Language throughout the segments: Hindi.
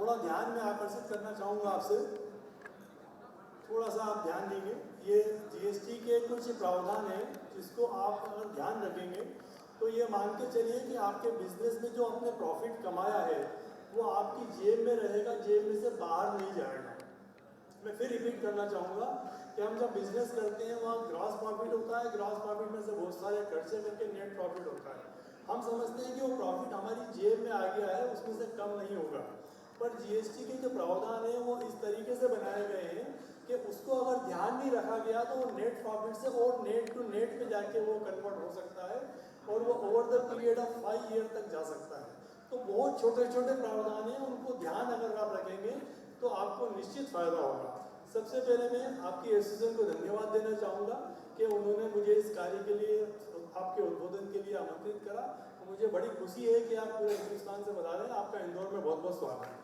थोड़ा ध्यान में आकर्षित करना चाहूँगा आपसे, थोड़ा सा आप ध्यान देंगे। ये जीएसटी के कुछ प्रावधान हैं जिसको आप अगर ध्यान रखेंगे तो ये मान के चलिए कि आपके बिजनेस में जो आपने प्रॉफिट कमाया है वो आपकी जेब में रहेगा, जेब में से बाहर नहीं जाएगा। मैं फिर रिपीट करना चाहूँगा कि हम जब बिजनेस करते हैं वहाँ ग्रॉस प्रॉफिट होता है, ग्रॉस प्रॉफिट में से बहुत सारे खर्चे करके नेट प्रॉफिट होता है। हम समझते हैं कि वो प्रॉफिट हमारी जेब में आ गया है, उसमें से कम नहीं होगा। पर जीएसटी के जो प्रावधान है वो इस तरीके से बनाए गए हैं कि उसको अगर ध्यान नहीं रखा गया तो वो नेट प्रॉफिट से और नेट टू नेट पे जाके वो कन्वर्ट हो सकता है और वो over the period of 5 year तक जा सकता है। तो बहुत छोटे छोटे प्रावधान हैं, उनको ध्यान अगर आप रखेंगे तो आपको निश्चित फायदा होगा। सबसे पहले मैं आपकी एसोसिएशन को धन्यवाद देना चाहूँगा कि उन्होंने मुझे इस कार्य के लिए, आपके उद्बोधन के लिए आमंत्रित करा। तो मुझे बड़ी खुशी है कि आप पूरे हिंदुस्तान से बता रहे हैं। आपका इंदौर में बहुत बहुत स्वागत है।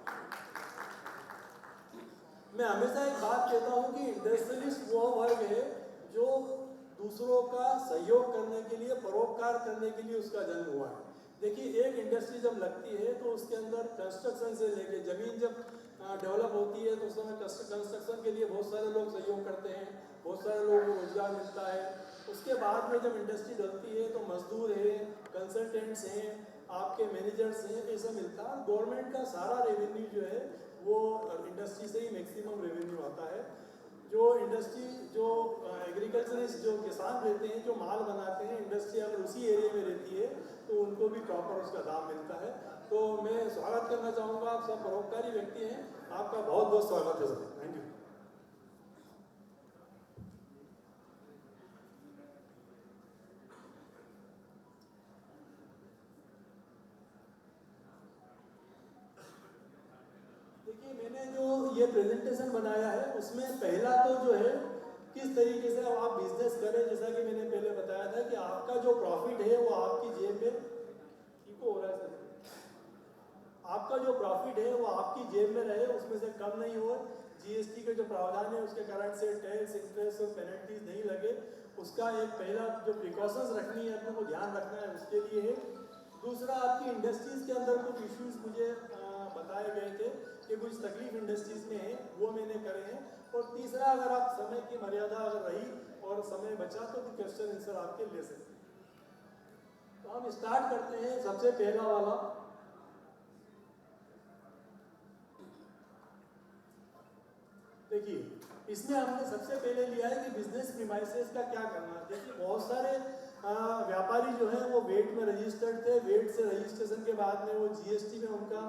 मैं हमेशा एक बात कहता हूँ कि इंडस्ट्रियलिस्ट वो वर्ग है जो दूसरों का सहयोग करने के लिए, परोपकार करने के लिए उसका जन्म हुआ है। देखिए, एक इंडस्ट्री जब लगती है तो उसके अंदर कंस्ट्रक्शन से लेके जमीन जब डेवलप होती है तो उस समय कंस्ट्रक्शन के लिए बहुत सारे लोग सहयोग करते हैं, बहुत सारे लोगों को रोजगार मिलता है। उसके बाद में जब इंडस्ट्री डलती है तो मजदूर हैं, कंसल्टेंट्स हैं, आपके मैनेजर्स हैं, ये सब मिलता है। गवर्नमेंट का सारा रेवेन्यू जो है वो इंडस्ट्री से ही मैक्सिमम रेवेन्यू आता है। जो इंडस्ट्री, जो एग्रीकल्चरिस्ट, जो किसान रहते हैं, जो माल बनाते हैं, इंडस्ट्री अगर उसी एरिया में रहती है तो उनको भी प्रॉपर उसका दाम मिलता है। तो मैं स्वागत करना चाहूँगा, आप सब परोपकारी व्यक्ति हैं, आपका बहुत बहुत स्वागत है सर। Thank you. देखिए, मैंने जो ये प्रेजेंटेशन बनाया है उसमें पहला तो जो है किस तरीके से आप बिजनेस करें, जैसा कि मैंने पहले बताया था कि आपका जो प्रॉफिट है वो आपकी जेब में, ठीक हो रहा है सर, आपका जो प्रॉफिट है वो आपकी जेब में रहे, उसमें से कम नहीं हो। जीएसटी के जो प्रावधान है उसके कारण से टैक्स, इंटरेस्ट और पेनल्टीज नहीं लगे, उसका एक पहला जो प्रिकॉशंस रखनी है, अपने को ध्यान रखना है, उसके लिए है। दूसरा, आपकी इंडस्ट्रीज के अंदर कुछ इश्यूज मुझे बताए गए थे कि कुछ तकलीफ इंडस्ट्रीज में है, वो मैंने करे हैं। और तीसरा, अगर आप समय की मर्यादा अगर रही और समय बचा तो क्वेश्चन आंसर आपके ले सकते हैं। तो हम स्टार्ट करते हैं। सबसे पहला वाला, देखिए, इसमें हमने सबसे पहले लिया है कि बिजनेस प्रीमाइसेस का क्या करना है। देखिए, बहुत सारे व्यापारी जो हैं वो वेट में रजिस्टर्ड थे, वेट से रजिस्ट्रेशन के बाद में वो जीएसटी में उनका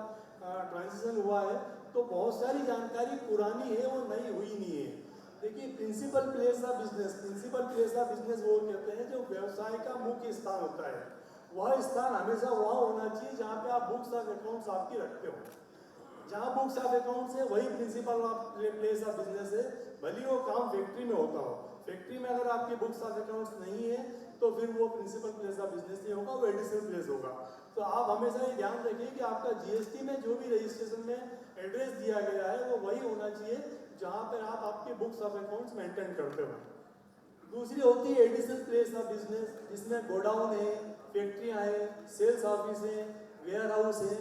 ट्रांजिशन हुआ है, तो बहुत सारी जानकारी पुरानी है, वो नई हुई नहीं है। देखिए, principal place of business, principal place of business वो कहते हैं जो व्यवसाय का मुख्य स्थान होता है। वह स्थान हमेशा वहाँ होना चाहिए जहाँ पे आप बुक्स ऑफ अकाउंट्स आपकी रखते हो। जहाँ बुक्स ऑफ अकाउंट्स है वही principle of place of business है, भले वो काम फैक्ट्री में होता हो। फैक्ट्री में अगर आपकी बुक्स ऑफ अकाउंट्स नहीं है तो फिर वो प्रिंसिपल प्लेस ऑफ बिजनेस नहीं होगा, वो एडिशनल प्लेस होगा। तो आप हमेशा ये ध्यान रखिए कि आपका जीएसटी में जो भी रजिस्ट्रेशन में एड्रेस दिया गया है वो वही होना चाहिए जहाँ पर आप आपके बुक्स ऑफ अकाउंट्स मेंटेन करते हो। दूसरी होती है एडिशनल प्लेस ऑफ बिजनेस, जिसमें गोडाउन है, फैक्ट्रियाँ हैं, सेल्स ऑफिस हैं, वेयर हाउस है,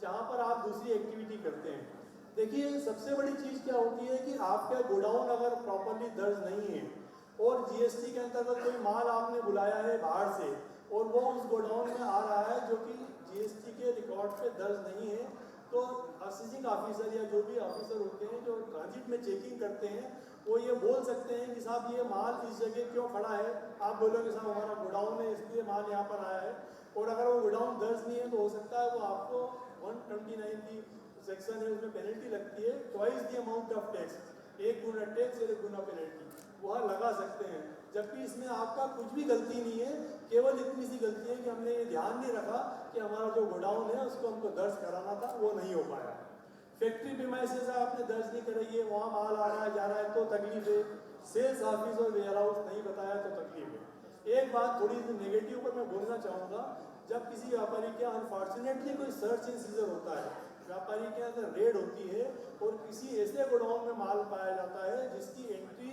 जहाँ पर आप दूसरी एक्टिविटी करते हैं। देखिए, सबसे बड़ी चीज़ क्या होती है कि आपका गोडाउन अगर प्रॉपरली दर्ज नहीं है और जीएसटी के अंतर्गत कोई माल आपने बुलाया है बाहर से और वो उस गोडाउन में आ रहा है जो कि जीएसटी के रिकॉर्ड पे दर्ज नहीं है, तो असिस्टिंग ऑफिसर या जो भी ऑफिसर होते हैं जो ट्रांजिट में चेकिंग करते हैं वो ये बोल सकते हैं कि साहब ये माल इस जगह क्यों खड़ा है। आप बोलोगे साहब हमारा गोडाउन है इसलिए माल यहाँ पर आया है, और अगर वो गोडाउन दर्ज नहीं है तो हो सकता है वो आपको 129 की सेक्शन है उसमें पेनल्टी लगती है, twice the amount of tax, एक गुना टैक्स और एक गुना पेनल्टी वह लगा सकते हैं। जबकि इसमें आपका कुछ भी गलती नहीं है, केवल इतनी सी गलती है कि हमने ये ध्यान नहीं रखा कि हमारा जो गोडाउन है उसको हमको दर्ज कराना था, वो नहीं हो पाया। फैक्ट्री प्रीमाइसेस आपने दर्ज नहीं कराई है, वहाँ माल आ रहा है जा रहा है तो तकलीफ है। सेल्स ऑफिस और वेयर हाउस नहीं बताया तो तकलीफ है। एक बात थोड़ी सी नेगेटिव पर मैं बोलना चाहूँगा, जब किसी व्यापारी के अनफॉर्चुनेटली कोई सर्च एंड सीजर होता है, व्यापारी के अंदर रेड होती है और किसी ऐसे गोडाउन में माल पाया जाता है जिसकी एंट्री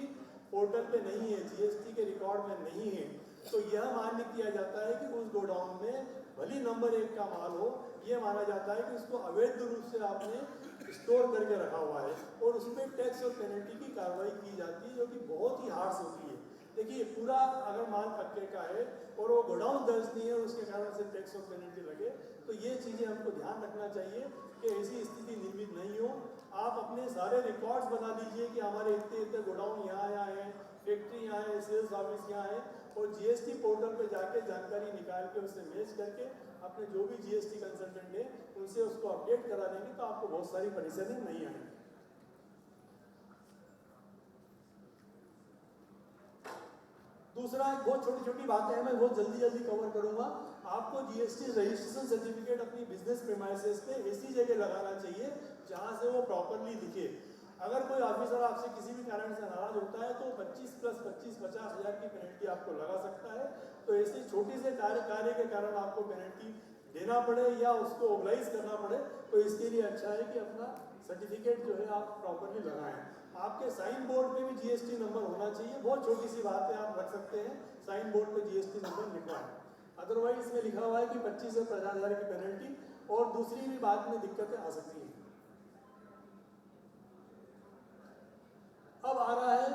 पोर्टल पे नहीं है, जीएसटी के रिकॉर्ड में नहीं है, तो यह मान्य किया जाता है कि उस गोडाउन में भली नंबर 1 का माल हो, यह माना जाता है कि उसको अवैध रूप से आपने स्टोर करके रखा हुआ है और उसमें टैक्स और पेनल्टी की कार्रवाई की जाती है, जो कि बहुत ही हार्श होती है। देखिए, पूरा अगर माल पक्के का है और वो गोडाउन दर्ज नहीं है और उसके कारण से टैक्स और पेनल्टी लगे, तो ये चीज़ें हमको ध्यान रखना चाहिए कि ऐसी स्थिति निर्मित नहीं हो। आप अपने सारे रिकॉर्ड्स बना दीजिए कि हमारे इतने इतने गोडाउन यहाँ यहाँ है, फैक्ट्री यहाँ है, सेल्स ऑफिस यहाँ है, और जीएसटी पोर्टल पे जाके जानकारी निकाल के उससे मैच करके अपने जो भी जीएसटी कंसल्टेंट है उनसे उसको अपडेट करा देंगे, तो आपको बहुत सारी परेशानी नहीं आएगी। दूसरा, एक बहुत छोटी छोटी बातें हैं, मैं बहुत जल्दी जल्दी कवर करूंगा। आपको जीएसटी रजिस्ट्रेशन सर्टिफिकेट अपनी बिजनेस प्रीमाइसेस पे ऐसी जगह लगाना चाहिए जहां से वो प्रॉपरली दिखे। अगर कोई ऑफिसर आपसे किसी भी कारण से नाराज होता है तो 25 + 25 50,000 की पेनल्टी आपको लगा सकता है। तो ऐसे छोटी से कार्य के कारण आपको पेनल्टी देना पड़े या उसको ओबलाइज करना पड़े, तो इसके लिए अच्छा है कि अपना सर्टिफिकेट जो है आप प्रॉपरली लगाएं। आपके साइन बोर्ड पे भी जीएसटी नंबर होना चाहिए। बहुत छोटी सी बात है, आप रख सकते हैं साइन बोर्ड पे जीएसटी नंबर लिखवाएं। अदरवाइज इसमें लिखा हुआ है कि 25 से 50,000 की पेनल्टी, और दूसरी भी बात में दिक्कतें आ सकती हैं। अब आ रहा है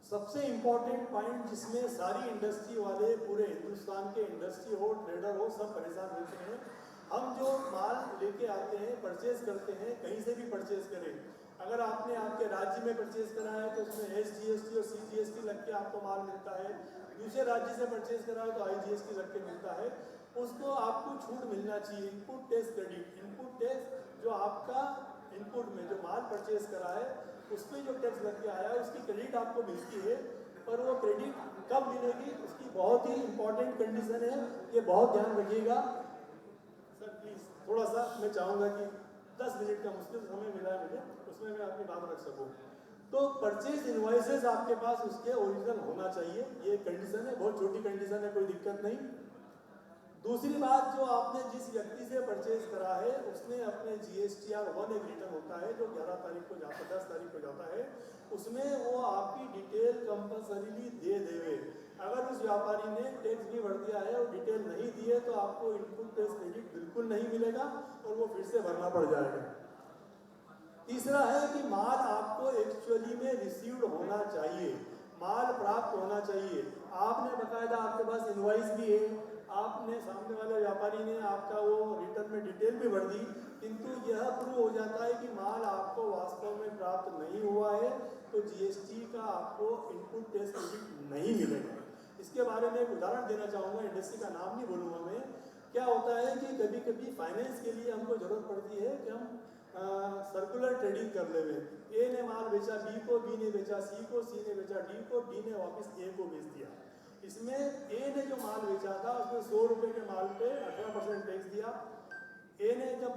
सबसे इंपॉर्टेंट पॉइंट, जिसमें सारी इंडस्ट्री वाले, पूरे हिंदुस्तान के इंडस्ट्री हो, ट्रेडर हो, सब परेशान होते हैं। हम जो माल लेके आते हैं, परचेज करते हैं, कहीं से भी परचेज करें, अगर आपने आपके राज्य में परचेज करा है तो उसमें एसजीएसटी और सीजीएसटी लग के आपको माल मिलता है। दूसरे राज्य से परचेज करा है तो आईजीएसटी लग के मिलता है। उसको आपको छूट मिलना चाहिए। Input tax credit, input tax जो आपका इनपुट में जो माल परचेज करा है उसमें जो टैक्स लग के आया है उसकी क्रेडिट आपको मिलती है। पर वो क्रेडिट कब मिलेगी, उसकी बहुत ही इंपॉर्टेंट कंडीशन है, ये बहुत ध्यान रखिएगा। सर प्लीज़ थोड़ा सा मैं चाहूँगा कि 10 मिनट का मुश्किल समय मिला है मुझे, उसमें मैं अपनी बात रख सकूँ। तो परचेज इनवॉइसेस आपके पास उसके ओरिजिनल होना चाहिए, ये कंडीशन है, बहुत छोटी कंडीशन है, कोई दिक्कत नहीं। दूसरी बात, जो आपने जिस व्यक्ति से परचेज करा है उसने अपने GSTR 1 एक रिटर्न होता है जो 11 तारीख को जाता है, 10 तारीख को जाता है, उसमें वो आपकी डिटेल कंपल्सरीली दे देवे। अगर उस व्यापारी ने टैक्स भी भर दिया है और डिटेल नहीं दी है तो आपको इनपुट टैक्स क्रेडिट बिल्कुल नहीं मिलेगा और वो फिर से भरना पड़ जाएगा। तीसरा है कि माल आपको एक्चुअली में रिसीव्ड होना चाहिए, माल प्राप्त होना चाहिए। आपने बकायदा, आपके पास इनवॉइस भी है, आपने सामने वाले व्यापारी ने आपका वो रिटर्न में डिटेल भी भर दी, किंतु यह प्रूव हो जाता है कि माल आपको वास्तव में प्राप्त नहीं हुआ है, तो जीएसटी का आपको इनपुट टैक्स क्रेडिट नहीं मिलेगा। इसके बारे में एक उदाहरण देना चाहूँगा, इंडस्ट्री का नाम नहीं बोलूँगा मैं। क्या होता है कि कभी कभी फाइनेंस के लिए हमको जरूरत पड़ती है कि हम सर्कुलर ट्रेडिंग कर ले। ए ने माल बेचा बी को, बी ने बेचा सी को, सी ने बेचा डी को, डी ने वापस ए को बेच दिया। इसमें ए ने जो माल बेचा था उसमें 100 रुपये के माल पे 18% टैक्स दिया। ए ने जब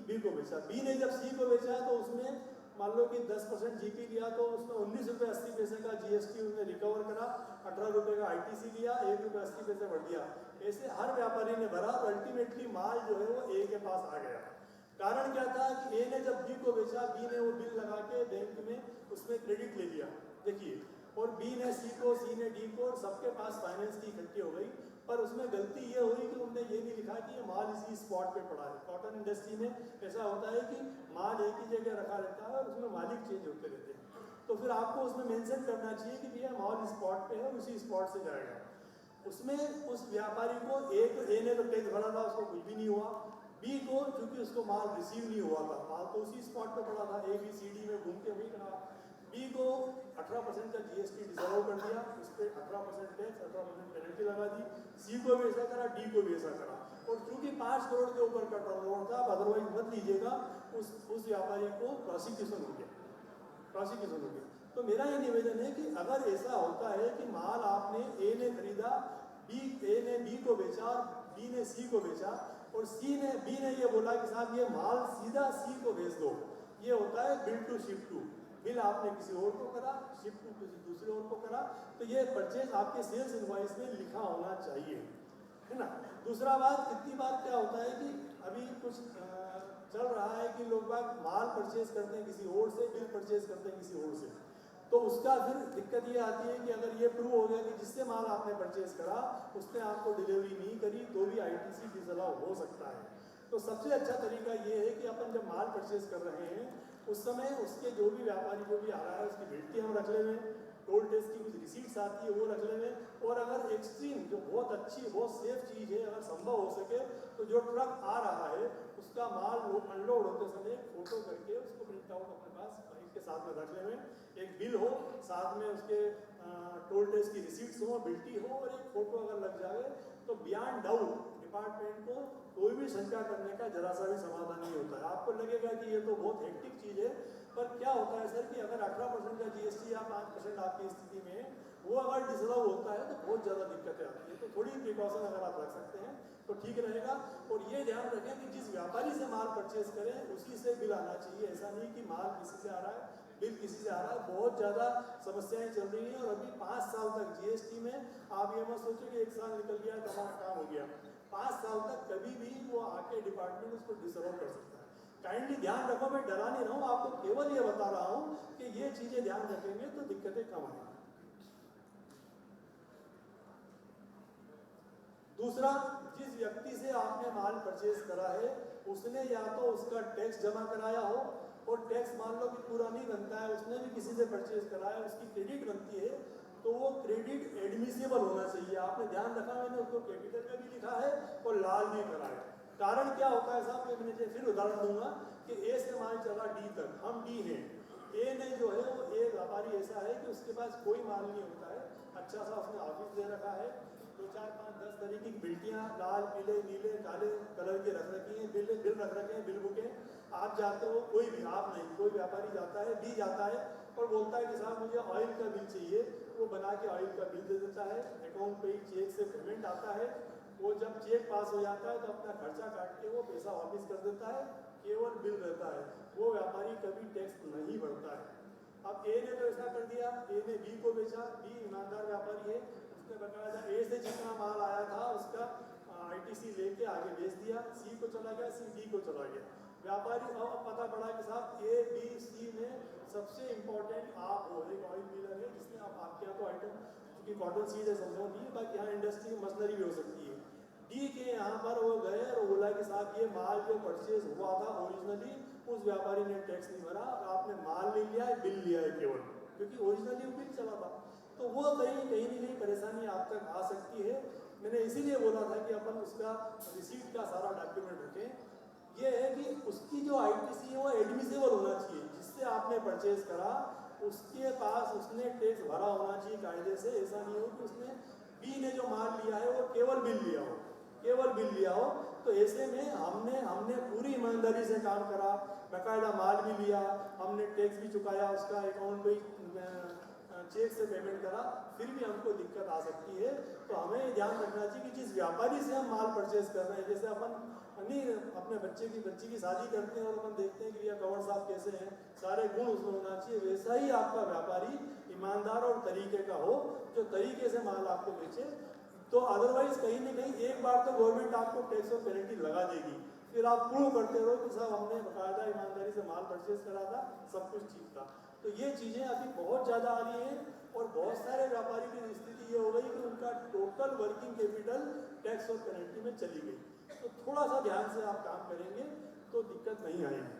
बी को बेचा, बी ने जब सी को बेचा तो उसमें मान लो कि 10% जीपी लिया, तो उसमें 19 रुपये 80 पैसे का जीएसटी उसने रिकवर करा, 18 रुपये का आईटीसी लिया, 1 रुपये 80 पैसे बढ़ दिया। ऐसे हर व्यापारी ने भरा, तो अल्टीमेटली माल जो है वो ए के पास आ गया। कारण क्या था कि ए ने जब बी को बेचा, बी ने वो बिल लगा के बैंक में उसमें क्रेडिट ले लिया, देखिए, और बी ने सी को, सी ने डी को, सबके पास फाइनेंस की इकट्ठी हो गई। पर उसमें गलती ये हुई कि उन्होंने ये नहीं लिखा कि ये माल इसी स्पॉट पे पड़ा है। कॉटन इंडस्ट्री में ऐसा होता है कि माल एक ही जगह रखा रहता है और उसमें मालिक चेंज होते रहते हैं, तो फिर आपको उसमें मेंशन करना चाहिए कि भैया माल स्पॉट पे है और उसी स्पॉट से जाएगा। उसमें उस व्यापारी को ए ने तो टैक्स भरा था, उसको कुछ भी नहीं हुआ। बी को, चूंकि उसको माल रिसीव नहीं हुआ था, माल तो उसी स्पॉट पे पड़ा था, ABCD में घूम के वही करा। बी को 18% का जीएसटी डिजर्व कर दिया, उस पर 18% टैक्स, 18% पेनल्टी लगा दी। सी को भी ऐसा करा, डी को भी ऐसा करा, और चूंकि 5 करोड़ के ऊपर का टर्नओवर था, अदरवाइज मत लीजिएगा, उस व्यापारी को प्रोसिक्यूशन हो गया। तो मेरा ये निवेदन है कि अगर ऐसा होता है कि माल आपने ए ने खरीदा, ए ने बी को बेचा और बी ने सी को बेचा, और बी ने ये बोला कि साहब ये माल सीधा सी को भेज दो, ये होता है bill to ship to. Bill आपने किसी और को करा, शिप टू किसी दूसरे और को करा, तो ये परचेज आपके सेल्स इनवॉइस में लिखा होना चाहिए, है ना। दूसरा बात, कितनी बार क्या होता है कि अभी कुछ चल रहा है कि लोग बाग माल परचेज करते हैं किसी और से, बिल परचेज करते हैं किसी और से, तो उसका फिर दिक्कत ये आती है कि अगर ये प्रूव हो गया कि जिससे माल आपने परचेज करा उसने आपको डिलीवरी नहीं करी, तो भी आईटीसी डिसअलाउ हो सकता है। तो सबसे अच्छा तरीका ये है कि अपन जब माल परचेज कर रहे हैं उस समय उसके जो भी व्यापारी जो भी आ रहा है उसकी बिल्टी हम रख लेंगे, टोल टैक्स की कुछ रिसीट्स आती है वो रख लेंगे, और अगर एक्सट्रीम जो बहुत अच्छी बहुत सेफ चीज़ है अगर संभव हो सके तो जो ट्रक आ रहा है उसका माल अनलोड होते समय फोटो करके उसको प्रिंट आउट अपने पास बाइक के साथ में रख लेंगे, एक बिल हो साथ में उसके टोल टैक्स की रिसीट्स हो, बिल्टी हो और एक फोटो अगर लग जाए तो बियॉन्ड डाउट डिपार्टमेंट को कोई भी शंका करने का जरा सा भी समाधान नहीं होता है। आपको लगेगा कि ये तो बहुत हेक्टिक चीज़ है, पर क्या होता है सर कि अगर 18% का जीएसटी या 5% आपकी स्थिति में वो अगर डिसअलाउ होता है तो बहुत ज़्यादा दिक्कतें आती है। तो थोड़ी प्रिकॉशन अगर आप रख सकते हैं तो ठीक रहेगा। और ये ध्यान रखें कि जिस व्यापारी से माल परचेज करें उसी से बिल आना चाहिए, ऐसा नहीं कि माल किसी से आ रहा है बिल किसी से आ रहा है। बहुत ज़्यादा समस्याएं चल रही हैं और अभी 5 साल तक जीएसटी में आप ये मत सोचो कि 1 साल निकल गया हमारा काम हो गया, 5 साल तक कभी भी वो आके डिपार्टमेंट उसको डिसअलाउ कर सकता है। काइंडली ध्यान रखो, मैं डरा नहीं रहा हूँ, आपको केवल ये बता रहा हूँ कि ये चीज़ें ध्यान रखेंगे तो दिक्कतें कम आएंगी। दूसरा, जिस व्यक्ति से आपने माल परचेज करा है उसने या तो उसका टैक्स जमा कराया हो, और टैक्स मान लो कि पूरा नहीं बनता है, उसने भी किसी से परचेज कराया, उसकी क्रेडिट बनती है तो वो क्रेडिट एडमिसिबल होना चाहिए। आपने ध्यान रखा, मैंने उसको कैपिटल में भी लिखा है और लाल भी करा है। कारण क्या होता है साहब, मैं फिर उदाहरण दूंगा कि ए से माल चला डी तक, हम डी हैं, ए ने जो है वो ए व्यापारी ऐसा है कि उसके पास कोई माल नहीं होता है, अच्छा सा उसने ऑफिस दे रखा है, 2 4 5 10 तरह की बिल्टियाँ लाल पीले नीले काले कलर की रख रखी हैं, बिल रख रखे हैं, बिल बुकें। आप जाते हो, कोई भी आप नहीं, कोई व्यापारी जाता है, बी जाता है और बोलता है कि साहब मुझे ऑयल का बिल चाहिए, वो बना के ऑयल का बिल दे देता है, अकाउंट पे ही चेक से पेमेंट आता है, वो जब चेक पास हो जाता है तो अपना खर्चा काट के वो पैसा वापस कर देता है, केवल बिल रहता है, वो व्यापारी कभी टैक्स नहीं भरता है। अब ए ने तो ऐसा कर दिया, ए ने बी को बेचा, बी ईमानदार व्यापारी है, उसने बताया ए से जितना माल आया था उसका आईटीसी लेके आगे बेच दिया, सी को चला गया, सी डी को चला गया। व्यापारी अब पता पड़ा कि साहब ए बी सी में सबसे इंपॉर्टेंट आप हो, एक ऑयल डीलर है जिसने आपके यहाँ तो आइटम क्योंकि कॉटन सीड है समझो नहीं, बाकी यहाँ इंडस्ट्री मशीनरी भी हो सकती है। डी के यहाँ पर वो गए और बोला कि साहब ये माल जो परचेज हुआ था ओरिजिनली उस व्यापारी ने टैक्स नहीं भरा, आपने माल नहीं लिया है, बिल लिया है केवल, क्योंकि ओरिजिनली वो बिल चला था। तो वो कहीं ना कहीं परेशानी आप तक आ सकती है। मैंने इसीलिए बोला था कि अपन उसका रिसीट का सारा डॉक्यूमेंट रखें। ये है कि उसकी जो आईटीसी है वो एडमिसिबल होना चाहिए, जिससे आपने परचेज करा उसके पास उसने टैक्स भरा होना चाहिए कायदे से। ऐसा नहीं हो कि उसने बी ने जो माल लिया है वो केवल बिल लिया हो, केवल बिल लिया हो। तो ऐसे में हमने पूरी ईमानदारी से काम करा, बाकायदा माल भी लिया, हमने टैक्स भी चुकाया, उसका अकाउंट भी चेक से पेमेंट करा, फिर भी हमको दिक्कत आ सकती है। तो हमें ध्यान रखना चाहिए कि जिस व्यापारी से हम माल परचेज कर रहे हैं, जैसे अपन नहीं अपने बच्ची की शादी करते हैं और अपन देखते हैं कि भैया कंवर साहब कैसे हैं, सारे गुण उसमें होना चाहिए, वैसा ही आपका व्यापारी ईमानदार और तरीके का हो, जो तरीके से माल आपको बेचे। तो अदरवाइज कहीं ना कहीं एक बार तो गवर्नमेंट आपको टैक्स और पेनल्टी लगा देगी, फिर आप प्रूव करते रहो कि साहब हमने बाकायदा ईमानदारी से माल परचेज करा था, सब कुछ ठीक था। तो ये चीज़ें अभी बहुत ज़्यादा आ रही हैं और बहुत सारे व्यापारी की स्थिति ये हो गई कि उनका टोटल वर्किंग कैपिटल टैक्स और पेनल्टी में चली गई। तो थोड़ा सा ध्यान से आप काम करेंगे तो दिक्कत नहीं आएगी।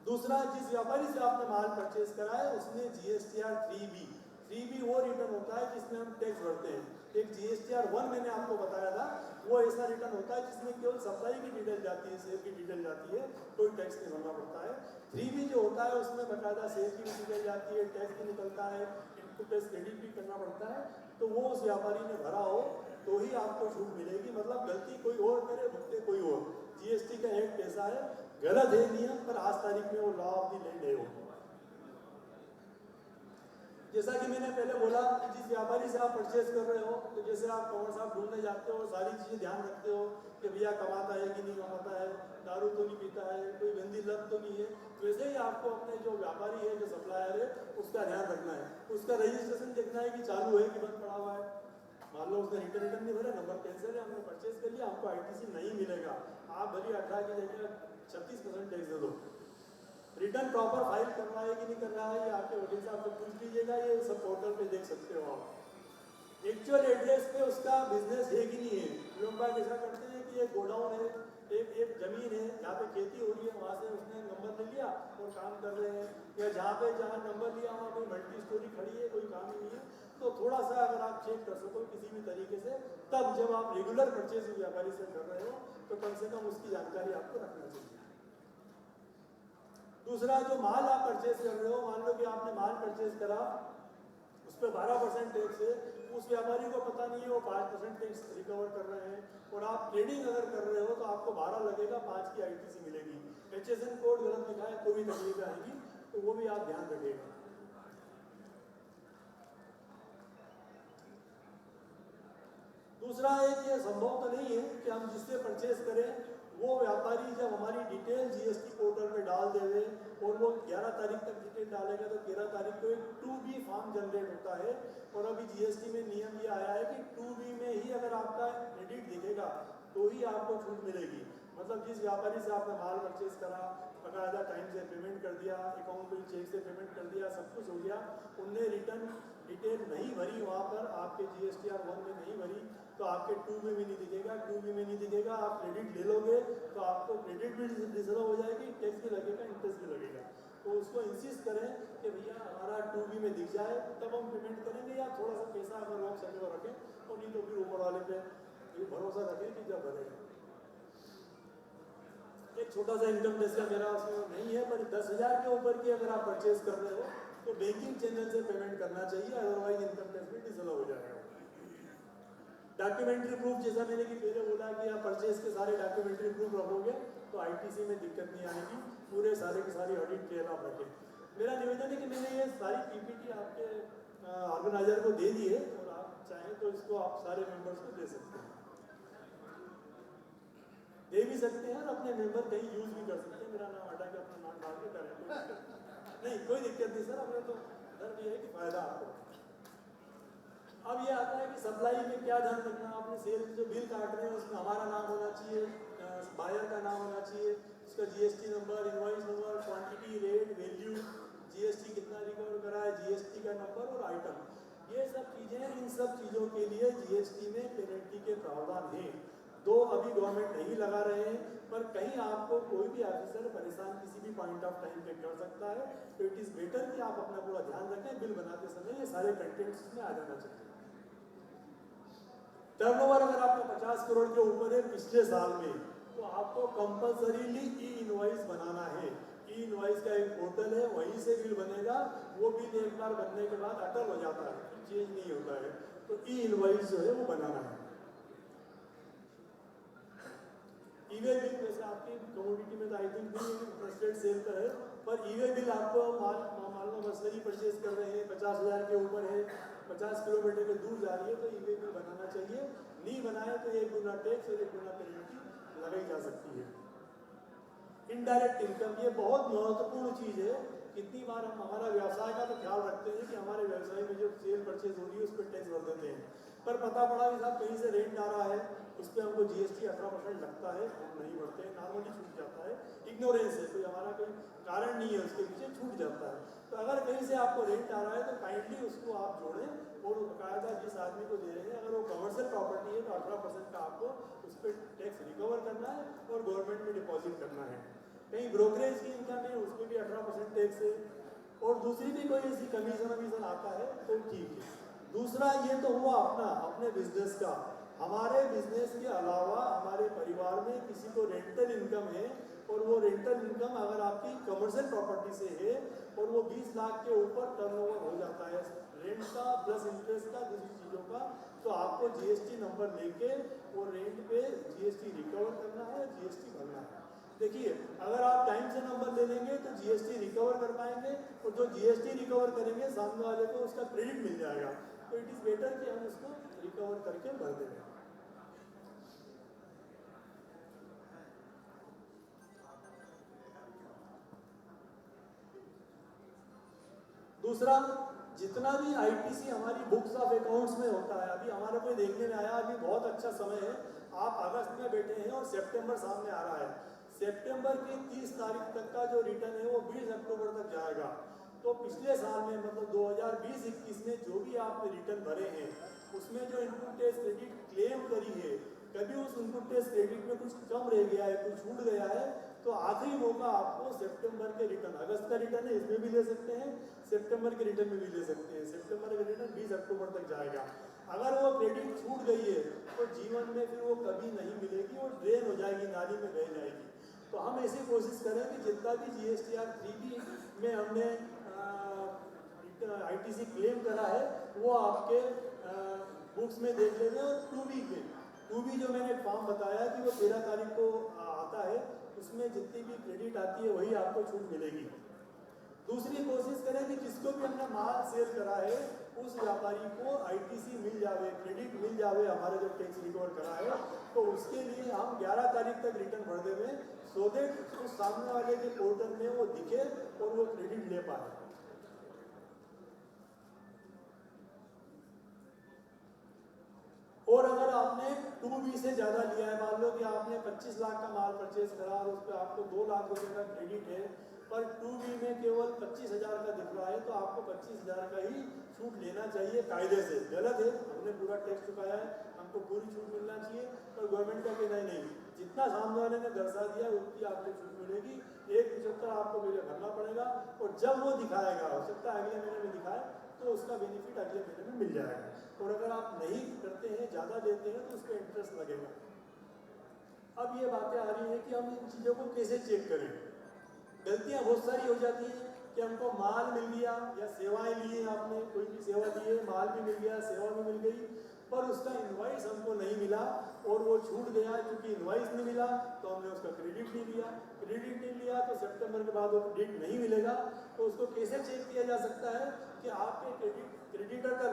दूसरा, जिस व्यापारी से आपने माल परचेज करा है उसने जीएसटीआर 3B वो रिटर्न होता है जिसमें हम टैक्स भरते हैं। एक जीएसटीआर 1 मैंने आपको बताया था, वो ऐसा रिटर्न होता है जिसमें केवल सप्लाई की डिटेल जाती है, सेल की डिटेल जाती है, कोई टैक्स नहीं भरना पड़ता है। 3B जो होता है उसमें बाकायदा सेल की भी डिटेल जाती है, टैक्स भी निकलता है, इनपुट टैक्स क्रेडिट भी करना पड़ता है। तो वो उस व्यापारी ने भरा हो तो ही आपको छूट मिलेगी, मतलब गलती कोई और करे भुगते कोई और। जीएसटी का एक्ट ऐसा है, गलत है नियम, पर आज तारीख में वो लॉ ऑफ द लैंड है। वो जैसा कि मैंने पहले बोला कि जिस व्यापारी से आप परचेज कर रहे हो, तो जैसे आप कंवर साहब ढूंढने जाते हो, सारी चीज़ें ध्यान रखते हो कि भैया कमाता है कि नहीं कमाता है, दारू तो नहीं पीता है, कोई गंदी लत तो नहीं है। वैसे ही आपको अपने जो व्यापारी है, जो सप्लायर है, उसका ध्यान रखना है, उसका रजिस्ट्रेशन देखना है कि चालू है कि बंद पड़ा हुआ है। मान लो उसने रिटर्न नहीं भरा, नंबर कैंसिल है, हमने परचेज कर लिया, हमको आईटीसी नहीं मिलेगा, आप भरी 18 की जगह 36% टैक्स दे दो। रिटर्न प्रॉपर फाइल कर रहा है कि नहीं कर रहा है, ये आपके वकील साहब से पूछ लीजिएगा, ये सब पोर्टल पे देख सकते हो आप। एक्चुअल एड्रेस पे उसका बिजनेस है कि नहीं है। लोग बाग ऐसा करते हैं कि एक गोडाउन है, एक जमीन है जहाँ पे खेती हो रही है, वहाँ से उसने नंबर ले लिया और काम कर रहे हैं, या जहाँ नंबर लिया वहाँ कोई मल्टी स्टोरी खड़ी है, कोई काम ही नहीं है। तो थोड़ा सा अगर आप चेक कर सको किसी भी तरीके से, तब जब आप रेगुलर परचेज व्यापारी से कर रहे हो तो कम से कम उसकी जानकारी आपको रखना चाहिए। दूसरा, जो माल आप परचेज कर रहे हो, मान लो कि आपने माल परचेज करा, उस पर 12% टैक्स है, उस व्यापारी को पता नहीं है, वो 5% टैक्स रिकवर कर रहे हैं, और आप ट्रेडिंग अगर कर रहे हो तो आपको 12 लगेगा, 5 की ITC मिलेगी। HSN कोड गलत लिखा है, कोई भी तकलीफ आएगी, तो वो भी आप ध्यान रखिएगा। दूसरा एक, ये संभव तो नहीं है कि हम जिससे परचेज करें वो व्यापारी जब हमारी डिटेल GST पोर्टल में डाल देवे और वो 11 तारीख तक डिटेल डालेगा तो 13 तारीख को एक 2B फॉर्म जनरेट होता है। और अभी GST में नियम ये आया है कि 2B में ही अगर आपका क्रेडिट दिखेगा तो ही आपको छूट मिलेगी। मतलब जिस व्यापारी से आपने माल परचेज करा, बकायदा टाइम से पेमेंट कर दिया, अकाउंट बिल चेक से पेमेंट कर दिया, सब कुछ हो गया, उनने रिटर्न डिटेल नहीं भरी, वहाँ पर आपके GSTR 1 में नहीं भरी, तो आपके 2B में नहीं दिखेगा। 2B में नहीं दिखेगा, आप क्रेडिट ले लोगे तो आपको क्रेडिट भी रिजर्व हो जाएगी, टैक्स भी लगेगा, इंटरेस्ट भी लगेगा। तो उसको इंसिस्ट करें कि भैया हमारा 2B में दिख जाए, तब हम पेमेंट करेंगे, या थोड़ा सा पैसा अगर रोक सके तो रखें, और नहीं तो फिर ऊपर वाले पे ये भरोसा रखें कि जब भरेगा। एक छोटा सा इनकम टैक्स का मेरा उसमें नहीं है, पर 10,000 के ऊपर की अगर आप परचेज कर रहे हो तो बैंकिंग चैनल से पेमेंट करना चाहिए, अदरवाइज इनकम टैक्स भी डिसअलाउ हो जाएगा। डॉक्यूमेंट्री प्रूफ, जैसा मैंने कि पहले बोला कि आप परचेज के सारे डॉक्यूमेंट्री प्रूफ रखोगे तो ITC में दिक्कत नहीं आएगी, पूरे सारे की सारी ऑडिट ट्रेल आप रखें। मेरा निवेदन है कि मैंने ये सारी PPT आपके ऑर्गेनाइजर को दे दी है, और आप चाहें तो इसको आप सारे मेंबर्स को दे सकते हैं, दे भी सकते हैं, और अपने मेंबर कहीं यूज भी कर सकते हैं। मेरा नाम हटा के अपना नाम डाल के करें, नहीं कोई दिक्कत नहीं सर, हमें तो डर भी है कि फायदा आपको। अब ये आता है कि सप्लाई में क्या ध्यान रखना, आपने सेल जो बिल काट रहे हैं उसमें हमारा नाम होना चाहिए, बायर का नाम होना चाहिए, उसका GST number, invoice number, quantity, rate, value, GST कितना रिकवर करा है, GST का नंबर और आइटम, ये सब चीज़ें, इन सब चीज़ों के लिए GST में पेनल्टी के प्रावधान हैं। दो अभी गवर्नमेंट नहीं लगा रहे हैं, पर कहीं आपको कोई भी ऑफिसर परेशान किसी भी पॉइंट ऑफ टाइम पे कर सकता है, तो इट इज़ बेटर कि आप अपना पूरा ध्यान रखें, बिल बनाते समय ये सारे कंटेंट्स में आ जाना चाहिए। टर्नओवर अगर आपका 50 करोड़ के ऊपर है पिछले साल में, तो आपको कंपल्सरीली ई-इनवॉइस बनाना है। ई-इनवॉइस का एक पोर्टल है, वहीं से बिल बनेगा, वो बिल एक बार बनने के बाद अटल हो जाता है, चेंज नहीं होता है, तो ई-इनवॉइस जो है वो बनाना है। ई-वे बिल जैसे आपकी कमोडिटी में तो आई थिंक नहीं ट्रस्टेड सेल का है, पर ई-वे बिल आपको मान लो मशीनरी परचेज कर रहे हैं, 50,000 के ऊपर है, 50 किलोमीटर के दूर जा रही है, तो ई-वे बिल बनाना चाहिए। नहीं बनाए तो 1 गुना टैक्स और 1 गुना पेनल्टी लगाई जा सकती है। इनडायरेक्ट इनकम, ये बहुत महत्वपूर्ण चीज़ है। कितनी बार हम हमारा व्यवसाय का तो ख्याल रखते हैं कि हमारे व्यवसाय में जो सेल परचेज हो रही है उस पर टैक्स भर देते हैं, पर पता पड़ा कि साहब कहीं से रेंट आ रहा है, उस पर हमको GST 18% लगता है, हम नहीं भरते, नॉर्मली छूट जाता है, इग्नोरेंस है, कोई हमारा कोई कारण नहीं है, उसके पीछे छूट जाता है। तो अगर कहीं से आपको रेंट आ रहा है तो काइंडली उसको आप जोड़ें, और बाकायदा जिस आदमी को दे रहे हैं, अगर वो कमर्शियल प्रॉपर्टी है तो 18% का आपको उस पर टैक्स रिकवर करना है और गवर्नमेंट में डिपॉजिट करना है। कहीं ब्रोकरेज की इनकम है उसमें भी 18% टैक्स है, और दूसरी भी कोई ऐसी कमीशन आता है तो ठीक है। दूसरा, ये तो हुआ अपने बिजनेस का। हमारे बिजनेस के अलावा हमारे परिवार में किसी को रेंटल इनकम है, और वो रेंटल इनकम अगर आपकी कमर्शियल प्रॉपर्टी से है और वो 20 लाख के ऊपर टर्नओवर हो जाता है रेंट का प्लस इंटरेस्ट का, दूसरी चीज़ों का, तो आपको GST नंबर लेके वो रेंट पे GST रिकवर करना है, GST भरना है। देखिए, अगर आप टाइम से नंबर ले लेंगे तो GST रिकवर कर पाएंगे, और जो GST रिकवर करेंगे सामने वाले को उसका क्रेडिट मिल जाएगा, तो इट इज़ बेटर कि हम उसको रिकवर करके भर देंगे। दूसरा, जितना भी ITC हमारी बुक्स ऑफ अकाउंट्स में होता है, अभी हमारे कोई देखने में आया, अभी बहुत अच्छा समय है, आप अगस्त में बैठे हैं और सितंबर सामने आ रहा है, सितंबर की 30 तारीख तक का जो रिटर्न है वो 20 अक्टूबर तक जाएगा। तो पिछले साल में मतलब 2020-21 में जो भी आपने रिटर्न भरे हैं उसमें जो इनपुट टैक्स क्रेडिट क्लेम करी है, कभी उस इनपुट टैक्स क्रेडिट में कुछ कम रह गया है, कुछ छूट गया है, तो आखिरी मौका आपको सितंबर के रिटर्न, अगस्त का रिटर्न है इसमें भी ले सकते हैं, सितंबर के रिटर्न में भी ले सकते हैं। सितंबर का रिटर्न 20 अक्टूबर तक जाएगा। अगर वो क्रेडिट छूट गई है तो जीवन में फिर वो कभी नहीं मिलेगी, वो ड्रेन हो जाएगी, नाली में बह जाएगी। तो हम ऐसी कोशिश करें कि जितना भी GSTR 3B में हमने ITC क्लेम करा है वो आपके बुक्स में देख लेंगे। और 2B जो मैंने फॉर्म बताया कि वो 13 तारीख को आता है, उसमें जितनी भी क्रेडिट आती है वही आपको छूट मिलेगी। दूसरी कोशिश करें कि जिसको भी हमने माल सेल करा है उस व्यापारी को ITC मिल जावे, क्रेडिट मिल जावे हमारे जो टैक्स रिकवर करा है, तो उसके लिए हम 11 तारीख तक रिटर्न भर देंगे, सो दैट उसको सामने वाले के पोर्टल में वो दिखे और वो क्रेडिट ले पाए। और अगर आपने 2B से ज़्यादा लिया है, मान लो कि आपने 25 लाख का माल परचेज करा और उस पर आपको 2 लाख रुपए का क्रेडिट है, पर 2B में केवल 25,000 का दिख रहा है, तो आपको 25,000 का ही छूट लेना चाहिए कायदे से। गलत है, हमने पूरा टैक्स चुकाया है, हमको पूरी छूट मिलना चाहिए, पर गवर्नमेंट का कहना नहीं, जितना सामने वाले ने दर्शा दिया उतनी आपको छूट मिलेगी। 1.75 आपको पहले भरना पड़ेगा, और जब वो दिखाएगा, हो सकता है अगले महीने में दिखाए, तो उसका बेनिफिट अगले महीने में मिल जाएगा। और अगर आप नहीं करते हैं, ज़्यादा देते हैं, तो उस पर इंटरेस्ट लगेगा। अब ये बातें आ रही हैं कि हम इन चीज़ों को कैसे चेक करें। गलतियाँ बहुत सारी हो जाती हैं कि हमको माल मिल गया या सेवाएं ली हैं, आपने कोई भी सेवा दी है, माल भी मिल गया, सेवा भी मिल गई, पर उसका इनवॉइस हमको नहीं मिला और वो छूट गया। क्योंकि इनवॉइस नहीं मिला तो हमने उसका क्रेडिट नहीं लिया, क्रेडिट नहीं लिया तो सितंबर के बाद वो क्रेडिट नहीं मिलेगा। तो उसको कैसे चेक किया जा सकता है कि आपके क्रेडिटर का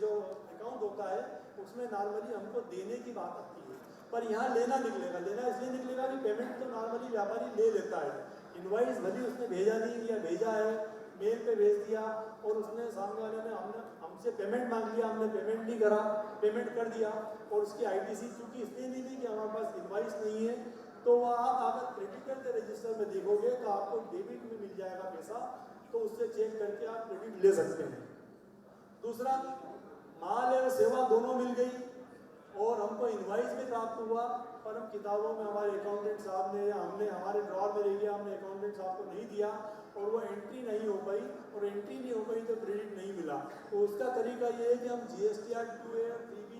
जो अकाउंट होता है उसमें नॉर्मली हमको देने की बात आती है, पर यहाँ लेना निकलेगा। लेना इसलिए निकलेगा कि पेमेंट तो नॉर्मली व्यापारी ले लेता है, इनवॉइस भली उसने भेजा दी या भेजा है, मेल पे भेज दिया और उसने सामने वाले ने हमसे पेमेंट मांग लिया, हमने पेमेंट नहीं करा, पेमेंट कर दिया और उसकी ITC चूंकि इसलिए नहीं दी कि हमारे पास इनवॉइस नहीं है, तो वह आप अगर क्रेडिटर के रजिस्टर में देखोगे तो आपको डेबिट में मिल जाएगा पैसा, तो उससे चेक करके आप क्रेडिट ले सकते हैं। दूसरा, माल और सेवा दोनों मिल गई और हमको इनवॉइस भी प्राप्त हुआ, पर हम किताबों में हमारे अकाउंटेंट साहब ने या हमने हमारे ड्रॉर में रह गया, हमने अकाउंटेंट साहब को नहीं दिया और वो एंट्री नहीं हो पाई, और एंट्री नहीं हो पाई तो क्रेडिट नहीं मिला। तो उसका तरीका ये है कि हम GSTR 2A और 3B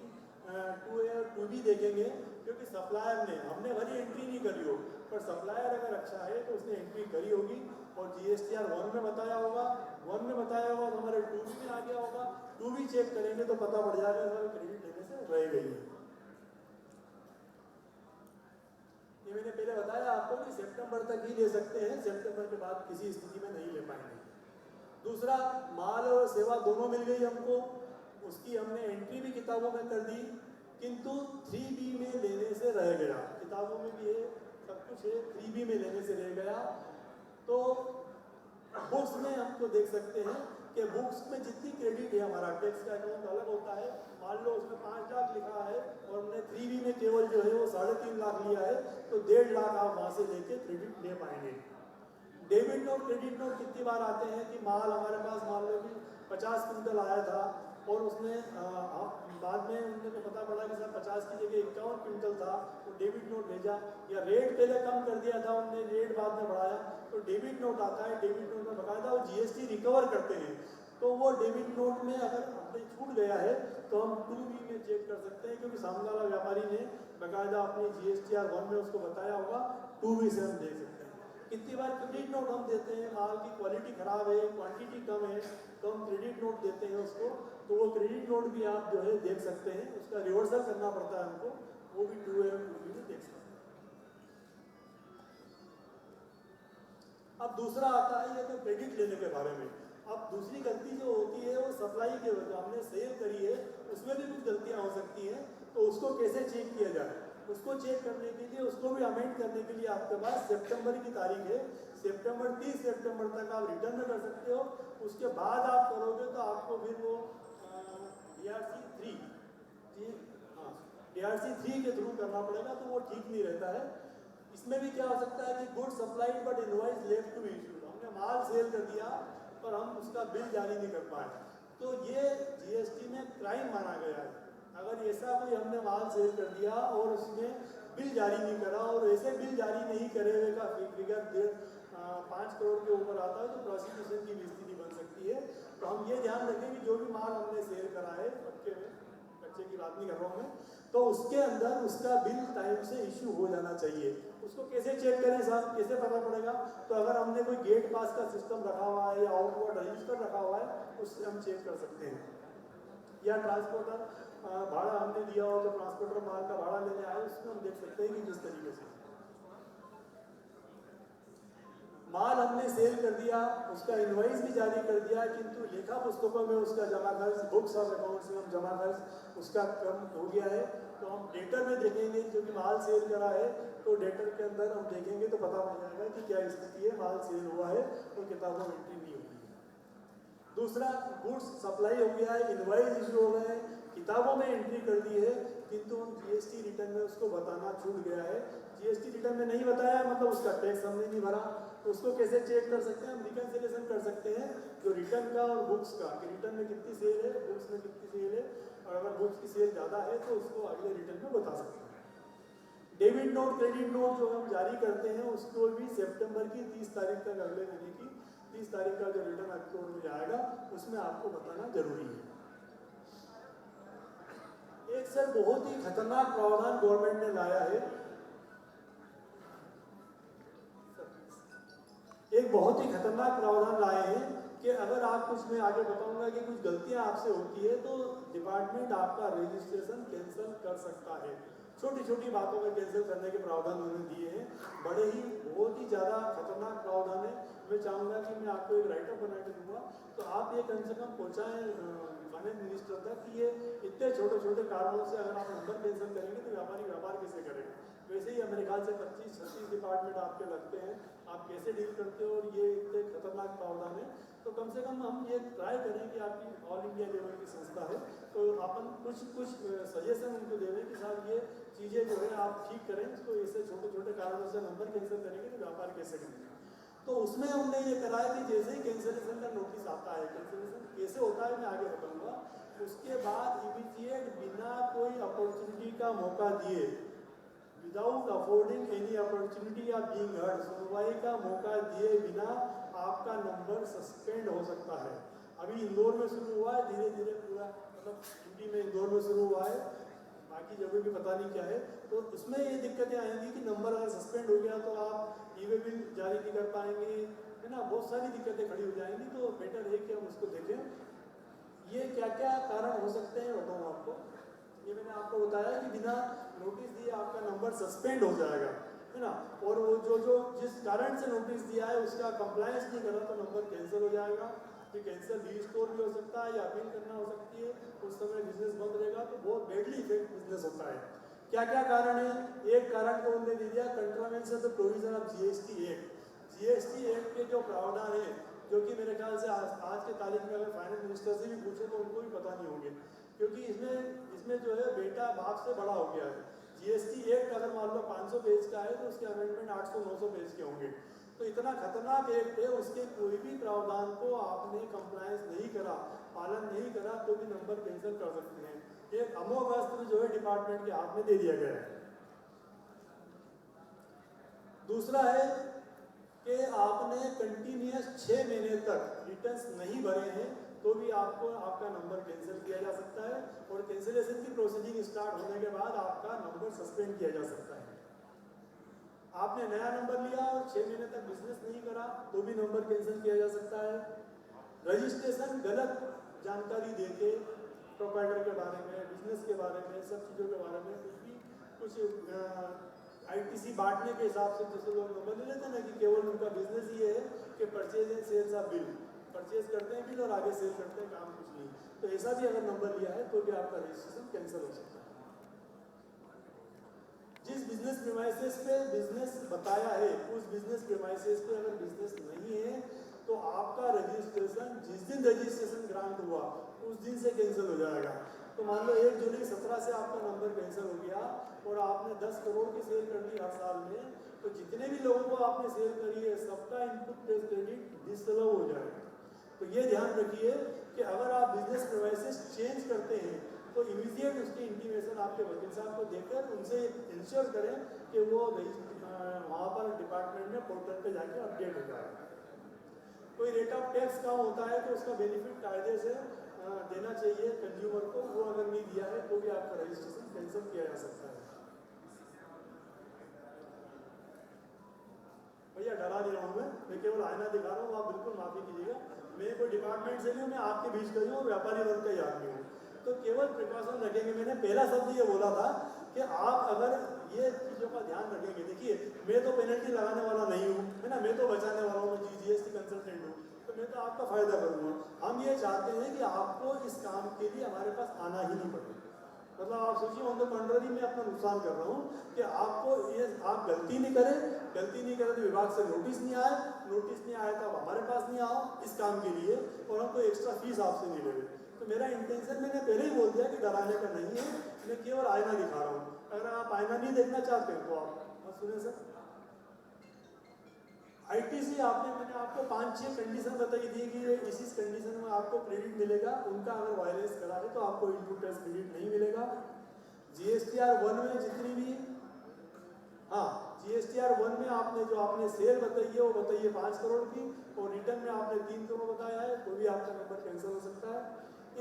2A और 2B देखेंगे, क्योंकि सप्लायर ने, हमने भली एंट्री नहीं करी हो, पर सप्लायर अगर अच्छा है तो उसने एंट्री करी होगी और GSTR 1 में बताया होगा, 1 में बताया होगा तो हमारे 2B में आ गया होगा। 2B चेक करेंगे तो पता पड़ जाएगा हमारे क्रेडिट लेने से रह गई है। ये मैंने पहले बताया आपको कि सितंबर तक ही ले सकते हैं, सितंबर के बाद किसी स्थिति में नहीं ले पाएंगे। दूसरा, माल और सेवा दोनों मिल गई हमको, उसकी हमने एंट्री भी किताबों में कर दी, किंतु 3B में लेने से रह गया। किताबों में भी है, सब कुछ है, 3B में लेने से रह गया। तो बुक्स में हमको देख सकते हैं कि बुक्स में जितनी क्रेडिट है, हमारा टैक्स का अकाउंट अलग होता है, मान लो उसमें 5 लाख लिखा है और हमने 3B में केवल जो है वो 3.5 लाख लिया है, तो 1.5 लाख आप वहाँ से लेके क्रेडिट ले पाएंगे। डेबिट नोट क्रेडिट नोट कितनी बार आते हैं कि माल हमारे पास मान लो कि 50 क्विंटल आया था और उसने बाद में उनको पता पड़ा कि सर 50 की जगह 51 क्विंटल था, तो डेबिट नोट भेजा, या रेट पहले कम कर दिया था उनने, रेट बाद में बढ़ाया, तो डेबिट नोट आता है। डेबिट नोट में बकायदा वो GST रिकवर करते हैं, तो वो डेबिट नोट में अगर अपने छूट गया है तो हम 2B में चेक कर सकते हैं, क्योंकि सामने वाला व्यापारी ने बकायदा अपनी GSTR 1 में उसको बताया होगा, 2B से हम देख सकते हैं। कितनी बार क्रेडिट नोट हम देते हैं, माल की क्वालिटी खराब है, क्वांटिटी कम है, तो हम क्रेडिट नोट देते हैं उसको, तो वो क्रेडिट नोट भी आप जो है देख सकते हैं, उसका रिवर्सल करना पड़ता है हमको, वो भी 2A और 2B में देख सकते हैं। अब दूसरा आता है ये तो क्रेडिट लेने के बारे में। अब दूसरी गलती जो होती है वो सप्लाई के वजह, हमने सेल करी है उसमें भी कुछ गलतियां हो सकती हैं, तो उसको कैसे चेक किया जाए। उसको चेक करने के लिए, उसको भी अमेंड करने के लिए आपके पास सितंबर की तारीख है, 30 सितंबर तक आप रिटर्न में कर सकते हो। उसके बाद आप करोगे तो आपको फिर वो DRC 3 के थ्रू करना पड़ेगा, तो वो ठीक नहीं रहता है। इसमें भी क्या हो सकता है कि good supplied but invoice left to be issued, हमने माल सेल कर दिया पर हम उसका बिल जारी नहीं कर पाए, तो ये जीएसटी में क्राइम माना गया है। अगर ऐसा कोई हमने माल सेल कर दिया और उसमें बिल जारी नहीं करा और ऐसे बिल जारी नहीं करे हुए का फिगर 5 करोड़ के ऊपर आता है तो प्रोसिक्यूशन की भी स्थिति बन सकती है। तो हम ये ध्यान रखें कि जो भी माल हमने सेल करा है पक्के में, कच्चे की बात नहीं कर रहा हूँ मैं, तो उसके अंदर उसका बिल टाइम से इश्यू हो जाना चाहिए। उसको कैसे चेक करें साहब, कैसे पता पड़ेगा? तो अगर हमने कोई गेट पास का सिस्टम रखा हुआ है या आउटवर्ड रजिस्टर रखा हुआ है उससे हम चेक कर सकते हैं। या ट्रांसपोर्टर भाड़ा हमने दिया हो तो ट्रांसपोर्टर माल का भाड़ा लेने आए, उसमें हम देख सकते हैं कि किस तरीके से माल हमने सेल कर दिया, उसका इनवॉइस भी जारी कर दिया, किंतु लेखा पुस्तकों में उसका जमा खर्च, बुक्स ऑफ अकाउंट्स में हम जमा खर्च उसका कम हो गया है। तो हम डेटर में देखेंगे, क्योंकि माल सेल करा है तो डेटर के अंदर हम देखेंगे तो पता चल जाएगा कि क्या स्थिति है, माल सेल हुआ है और किताबों में एंट्री नहीं हुई है। दूसरा, गुड्स सप्लाई हो गया है, इनवॉइस इशू हो गए हैं, किताबों में एंट्री कर दी है, किंतु हम जीएसटी रिटर्न में उसको बताना छूट गया है। जीएसटी रिटर्न में नहीं बताया मतलब उसका टैक्स हमने नहीं भरा। तो उसको कैसे चेक कर सकते हैं? हम रिकन्सिलेशन कर सकते हैं जो रिटर्न का और बुक्स का, कि रिटर्न में कितनी सेल है, बुक्स में कितनी सेल है, और अगर बुक्स की सेल ज़्यादा है तो उसको अगले रिटर्न में बता सकते हैं। डेबिट नोट, क्रेडिट नोट जो हम जारी करते हैं उसको भी सितंबर की 30 तारीख तक, अगले महीने की 30 तारीख का जो रिटर्न अक्टूबर में जाएगा उसमें आपको बताना जरूरी है। एक सर बहुत ही खतरनाक प्रावधान गवर्नमेंट ने लाया है, एक बहुत ही खतरनाक प्रावधान लाए हैं कि अगर आप कुछ, मैं आगे बताऊंगा कि कुछ गलतियां आपसे होती है तो डिपार्टमेंट आपका रजिस्ट्रेशन कैंसिल कर सकता है। छोटी छोटी बातों में कैंसिल करने के प्रावधान उन्होंने दिए हैं, बड़े ही बहुत ही ज़्यादा खतरनाक प्रावधान है। मैं चाहूँगा कि मैं आपको एक राइटअप बना के दूंगा तो आप ये कम से कम पहुँचाएँ फाइनेंस मिनिस्टर तक कि ये इतने छोटे छोटे कारणों से अगर आप नंबर कैंसिल करेंगे तो व्यापारी व्यापार कैसे करेंगे। वैसे ही मेरे ख्याल से 25-26 डिपार्टमेंट आपके लगते हैं, आप कैसे डील करते हो, और ये इतने खतरनाक प्रावधान है। तो कम से कम हम ये ट्राई करें कि आपकी ऑल इंडिया लेवल की संस्था है तो अपन कुछ सजेशन उनको दे दें कि साहब ये चीज़ें जो है आप ठीक करें, तो ऐसे छोटे छोटे कारणों से नंबर कैंसिल करेंगे तो व्यापार कैसे करेंगे। तो उसमें हमने ये करा है कि जैसे ही कैंसिलेशन का नोटिस आता है, कैंसिलेशन कैसे होता है मैं आगे बताऊँगा, उसके बाद इमीडिएट बिना कोई अपॉर्चुनिटी का मौका दिए, विदाउट अफोर्डिंग एनी अपॉर्चुनिटी या बीइंग हर्ड, सुनवाई का मौका दिए बिना आपका नंबर सस्पेंड हो सकता है। अभी इंदौर में शुरू हुआ है, धीरे धीरे पूरा मतलब यूपी में इंदौर में शुरू हुआ है, बाकी जगह भी पता नहीं क्या है। तो उसमें ये दिक्कतें आएंगी कि नंबर अगर सस्पेंड हो गया तो आप ई वे बिल जारी नहीं कर पाएंगे, है ना, बहुत सारी दिक्कतें खड़ी हो जाएंगी। तो बेटर है कि हम उसको देखें, ये क्या क्या कारण हो सकते हैं बताऊँ आपको। ये मैंने आपको बताया कि बिना नोटिस दिए आपका नंबर सस्पेंड हो जाएगा, है ना, और वो जो जिस कारण से नोटिस दिया है उसका कंप्लायंस नहीं करा तो नंबर कैंसिल हो जाएगा। ये कैंसिल रीस्टोर भी हो सकता है या अपील करना हो सकती है, उस समय बिजनेस बंद रहेगा तो बहुत बैडली इफेक्ट बिजनेस होता है। क्या क्या कारण है? एक कारण तो उन्होंने दे दिया, contravention of provision of GST act. GST act के जो प्रावधान है, जो कि मेरे ख्याल से आज के तारीख में अगर फाइनेंस मिनिस्टर से भी पूछे तो उनको भी पता नहीं होंगे, क्योंकि इसमें जो है बेटा बाप से बड़ा हो गया है। जीएसटी एक्ट अगर मान लो 500 पेज का है तो उसके अमेंडमेंट 800-900 पेज के होंगे। तो इतना खतरनाक एक्ट है, उसके कोई भी प्रावधान को आपने कंप्लायंस नहीं करा, पालन नहीं करा तो भी नंबर कैंसिल कर सकते हैं। एक अमोघ अस्त्र जो है डिपार्टमेंट के हाथ में दे दिया गया है। दूसरा है कि आपने कंटिन्यूस 6 महीने तक रिटर्न्स नहीं भरे हैं तो भी आपको आपका नंबर कैंसिल किया जा सकता है, और कैंसिलेशन की प्रोसीडिंग स्टार्ट होने के बाद आपका नंबर सस्पेंड किया जा सकता है। आपने नया नंबर लिया और 6 महीने तक बिजनेस नहीं करा तो भी नंबर कैंसिल किया जा सकता है। रजिस्ट्रेशन गलत जानकारी देके प्रोप्राइटर के बारे में, बिजनेस के बारे में, सब चीज़ों के बारे में कुछ आईटीसी बांटने के हिसाब से जैसे लोग नंबर ले लेते हैं ना कि केवल उनका बिजनेस ये है कि purchase and sales of bill, purchase करते हैं बिल और आगे सेल करते हैं, काम कुछ नहीं। तो ऐसा भी अगर नंबर लिया है तो भी आपका रजिस्ट्रेशन कैंसिल हो सकता है। जिस बिजनेस प्रीमाइसेस पे बिजनेस बताया है उस बिजनेस प्रीमाइसेस पे अगर बिजनेस नहीं है तो आपका रजिस्ट्रेशन जिस दिन रजिस्ट्रेशन ग्रांट हुआ उस दिन से कैंसिल हो जाएगा। तो मान लो 1 जुलाई 17 से आपका नंबर कैंसिल हो गया और आपने 10 करोड़ की सेल कर दी हर साल में, तो जितने भी लोगों को आपने सेल करी है सबका इनपुट टैक्स क्रेडिट डिसअलाउ हो जाएगा। तो ये ध्यान रखिए कि अगर आप बिजनेस प्रीमाइसेस चेंज करते हैं तो इमीडिएट उसकी इंटीमेशन आपके वकील साहब को देकर उनसे इंश्योर करें कि वो वहाँ पर डिपार्टमेंट में पोर्टल पे जाके अपडेट हो जाएगा। कोई रेट ऑफ टैक्स कम होता है तो उसका बेनिफिट कायदे से देना चाहिए कंज्यूमर को, वो अगर नहीं दिया है तो भी आपका रजिस्ट्रेशन कैंसिल किया जा सकता है। भैया डरा नहीं रहा हूँ मैं केवल आईना दिखा रहा हूँ, आप बिल्कुल माफी कीजिएगा। मैं कोई डिपार्टमेंट से नहीं हूँ, मैं आपके बीच का ही हूँ, व्यापारी वर्ग का ही आदमी हूँ। तो केवल प्रिकॉशन रखेंगे। मैंने पहला शब्द ये बोला था कि आप अगर ये चीज़ों का ध्यान रखेंगे, देखिए मैं तो पेनल्टी लगाने वाला नहीं हूँ, है ना, मैं तो बचाने वाला हूँ, जीएसटी कंसल्टेंट हूँ, तो मैं तो आपका फायदा करूँगा। हम ये चाहते हैं कि आपको इस काम के लिए हमारे पास आना ही नहीं पड़े। मतलब आप सोचिए ऑन द कंट्री में अपना नुकसान कर रहा हूँ कि आपको ये आप गलती नहीं करें तो विभाग से नोटिस नहीं आए तो आप हमारे पास नहीं आओ इस काम के लिए और हम कोई एक्स्ट्रा फीस आपसे नहीं ले रहे। तो मेरा इंटेंशन मैंने पहले ही बोल दिया कि डराने का नहीं है, मैं केवल आईना दिखा रहा हूँ। अगर आप आईना नहीं देखना चाहते हैं तो आप सुने सर। आईटीसी मैंने आपको 5-6 कंडीशन बताई थी कि इस कंडीशन में आपको क्रेडिट मिलेगा, उनका अगर वायलेंस करा है तो आपको इनपुट टैक्स क्रेडिट नहीं मिलेगा। जीएसटीआर 1 में जितनी भी जीएसटीआर 1 में आपने सेल बताई है वो बताइए 5 करोड़ की और रिटर्न में आपने 3 करोड़ बताया है, तो भी आपका नंबर कैंसिल हो सकता है।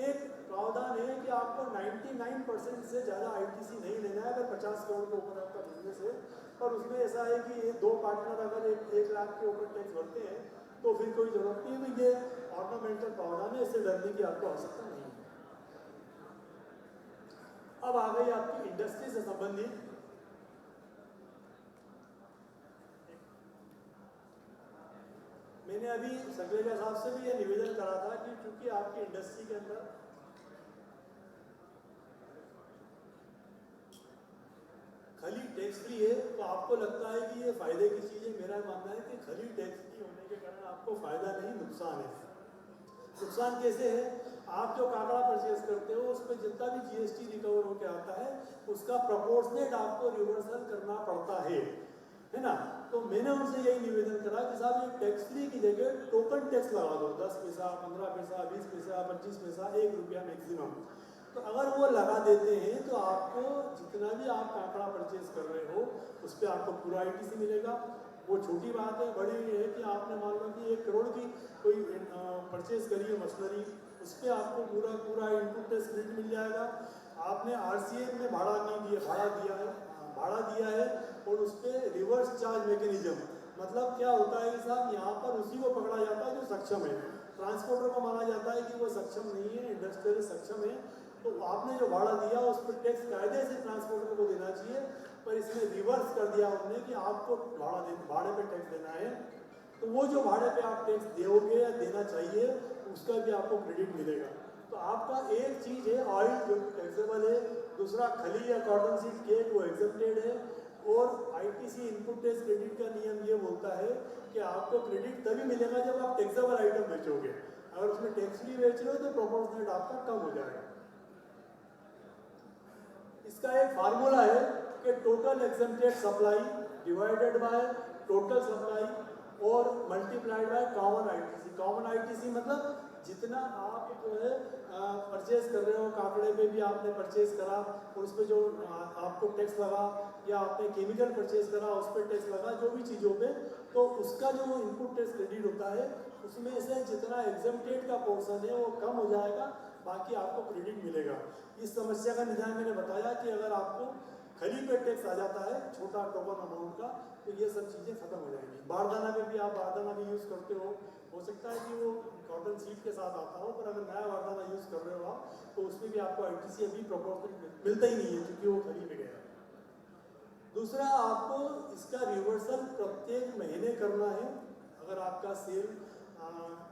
एक प्रावधान है कि आपको 99% से ज़्यादा आईटीसी नहीं लेना है अगर 50 करोड़ के ऊपर आपका बिजनेस है। और उसमें ऐसा है कि ये 2 पार्टनर अगर 1 लाख के ऊपर टैक्स भरते हैं तो फिर कोई जरूरत नहीं है। ये ऑर्नामेंटल प्रावधान है, इससे डरने की आपको आवश्यकता नहीं है। अब आ गई आपकी इंडस्ट्री से संबंधित। मैंने अभी सकलेजा साहब से भी यह निवेदन करा था कि चूंकि आपकी इंडस्ट्री के अंदर खाली टैक्स फ्री है तो आपको लगता है कि ये फायदे की चीज़ है। मेरा मानना है कि खाली टैक्स फ्री होने के कारण आपको फायदा नहीं नुकसान है। नुकसान कैसे है? आप जो काकड़ा परचेज करते हो उस पर जितना भी जीएसटी रिकवर होकर आता है उसका प्रोपोर्शनेट आपको रिवर्सल करना पड़ता है ना। तो मैंने उनसे यही निवेदन करा कि साहब ये टैक्स फ्री की जगह टोकन टैक्स लगा दो, 10 पैसा, 15 पैसा, 20 पैसा, 25 पैसा, 1 रुपया मैक्सिमम। तो अगर वो लगा देते हैं तो आपको जितना भी आप काकड़ा परचेज कर रहे हो उस पर आपको पूरा आईटीसी मिलेगा। वो छोटी बात है, बड़ी है कि आपने मान लो कि 1 करोड़ की कोई परचेज करी है मशीनरी, उस पर आपको पूरा इनपुट टैक्स क्रेडिट मिल जाएगा। आपने आरसीए में भाड़ा दिया है और उस पर रिवर्स चार्ज मैकेनिज्म, मतलब क्या होता है कि साहब यहाँ पर उसी को पकड़ा जाता है जो सक्षम है। ट्रांसपोर्टर को माना जाता है कि वो सक्षम नहीं है, इंडस्ट्रियल सक्षम है, तो आपने जो भाड़ा दिया उस पर टैक्स कायदे से ट्रांसपोर्टर को देना चाहिए। पर इसमें रिवर्स कर दिया उन्होंने कि आपको भाड़े पे टैक्स देना है, तो वो जो भाड़े पे आप टैक्स दोगे या देना चाहिए उसका भी आपको क्रेडिट मिलेगा। तो आपका एक चीज़ है ऑयल जो टैक्सेबल है, दूसरा खली या कॉटन सीड केक वो एग्जम्प्टेड है, और आईटीसी इनपुट टैक्स क्रेडिट का नियम ये बोलता है कि आपको क्रेडिट तभी मिलेगा जब आप टैक्सेबल आइटम बेचोगे। अगर उसमें टैक्स फ्री बेच रहे हो तो प्रोपोर्शनेट आपका कम हो जाएगा। इसका एक फार्मूला है कि total exempted supply divided by total supply और multiplied by common ITC. Common ITC मतलब जितना आप जो है परचेज कर रहे हो, काकड़े पे भी आपने परचेज करा और उस पर जो आपको टैक्स लगा, या आपने केमिकल परचेज करा उस पर टैक्स लगा, जो भी चीज़ों पे, तो उसका जो इनपुट टैक्स क्रेडिट होता है उसमें से जितना एग्जम्प्टेड का पोर्शन है वो कम हो जाएगा, बाकी आपको क्रेडिट मिलेगा। इस समस्या का निदान मैंने बताया कि अगर आपको खली पे टैक्स आ जाता है छोटा टोकन अमाउंट का तो ये सब चीज़ें खत्म हो जाएंगी। बारदाना में भी आप बारदाना भी यूज़ करते हो सकता है कि वो कॉटन सीड के साथ आता हो, पर अगर नया बारदाना यूज़ कर रहे हो आप तो उसमें भी आपको आईटीसी अभी प्रोपोर्शनल मिलता ही नहीं है क्योंकि वो खली में गया। दूसरा, आपको इसका रिवर्सल प्रत्येक महीने करना है। अगर आपका सेल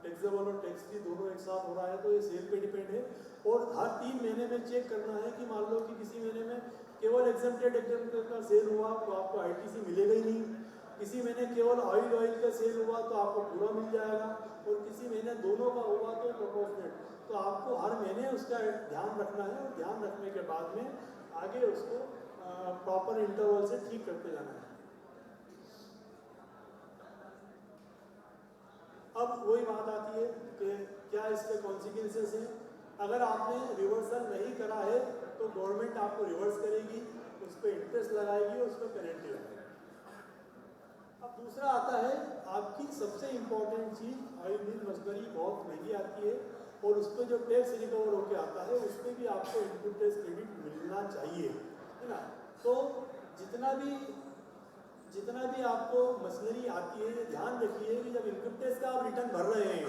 टैक्सेबल और टैक्स फ्री दोनों एक साथ हो रहा है तो ये सेल पे डिपेंड है, और हर 3 महीने में चेक करना है कि मान लो कि किसी महीने में केवल एग्जम्प्टेड का सेल हुआ तो आपको आईटीसी मिलेगा ही नहीं, किसी महीने केवल ऑयल का सेल हुआ तो आपको पूरा मिल जाएगा, और किसी महीने दोनों का हुआ तो प्रोपोर्शनेट। तो आपको हर महीने उसका ध्यान रखना है, और ध्यान रखने के बाद में आगे उसको प्रॉपर इंटरवल से ठीक करते जाना है। अब वही बात आती है कि क्या इसके कॉन्सिक्वेंसेस हैं। अगर आपने रिवर्सल नहीं करा है तो गवर्नमेंट आपको रिवर्स करेगी, उस पर इंटरेस्ट लगाएगी और उस पर पेनल्टी लगाएगी। अब दूसरा आता है आपकी सबसे इम्पोर्टेंट चीज़, ऑयल मिल मशीनरी बहुत महंगी आती है और उस पर जो टैक्स रिकवर होकर आता है उस पर भी आपको इनपुट टैक्स क्रेडिट मिलना चाहिए, है ना। तो जितना भी आपको मशीनरी आती है, ध्यान रखिए कि जब इनकम टैक्स का आप रिटर्न भर रहे हैं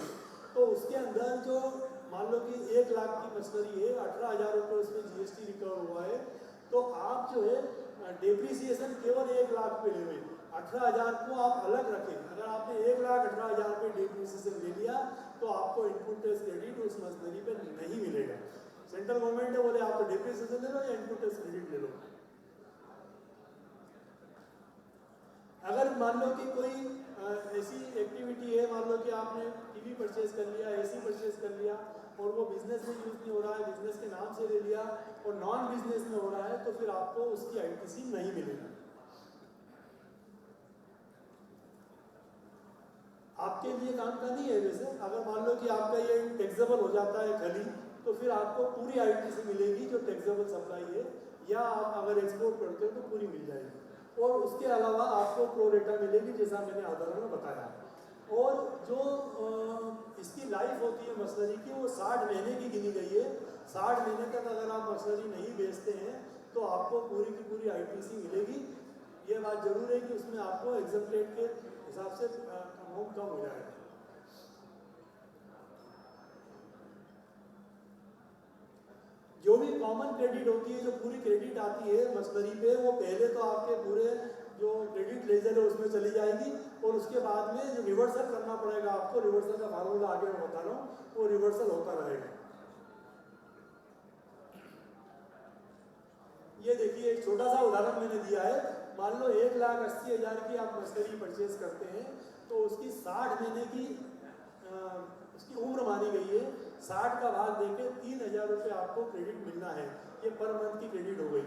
तो उसके अंदर जो मान लो कि 1 लाख की मशीनरी है, 18,000 रुपये उसमें जीएसटी रिकवर हुआ है, तो आप जो है डेप्रीसिएशन केवल 1 लाख पे ले हुए, 18,000 को आप अलग रखें। अगर आपने 1,18,000 पे डेप्रीसिएशन ले लिया तो आपको इनपुट टैक्स क्रेडिट उस मशीनरी पे नहीं मिलेगा। सेंट्रल गवर्नमेंट ने बोले आप तो डेप्रीसिएशन ले लो या इनपुट टैक्स क्रेडिट ले लो। अगर मान लो कि कोई ऐसी एक्टिविटी है, मान लो कि आपने टीवी परचेज कर लिया, एसी परचेज कर लिया और वो बिजनेस में यूज नहीं हो रहा है, बिजनेस के नाम से ले लिया और नॉन बिजनेस में हो रहा है, तो फिर आपको उसकी आईटीसी नहीं मिलेगी। आपके लिए काम का नहीं है वैसे। अगर मान लो कि आपका ये टैक्सेबल हो जाता है खाली, तो फिर आपको पूरी आईटीसी मिलेगी जो टैक्सेबल सप्लाई है, या आप अगर एक्सपोर्ट करते हो तो पूरी मिल जाएगी। और उसके अलावा आपको प्रोरेटा मिलेगी जैसा मैंने आधार में बताया। और जो इसकी लाइफ होती है मशीनरी की, वो 60 महीने की गिनी गई है। 60 महीने तक अगर आप मशीनरी नहीं बेचते हैं तो आपको पूरी की पूरी आईटीसी मिलेगी। ये बात जरूर है कि उसमें आपको एग्जम्पलेट के हिसाब से अमाउंट कम हो जाएगा। जो भी कॉमन क्रेडिट होती है, जो पूरी क्रेडिट आती है मशीनरी पे, वो पहले तो आपके पूरे जो क्रेडिट लेजर है उसमें चली जाएगी और उसके बाद में जो रिवर्सल करना पड़ेगा आपको, रिवर्सल का फार्मूला आगे मैं बता रहा हूँ, वो रिवर्सल होता रहेगा। ये देखिए एक छोटा सा उदाहरण मैंने दिया है। मान लो 1,80,000 की आप मशीनरी परचेज करते हैं तो उसकी 60 महीने की उसकी उम्र मानी गई है। 60 का भाग देके 3,000 रुपये आपको क्रेडिट मिलना है। ये पर मंथ की क्रेडिट हो गई।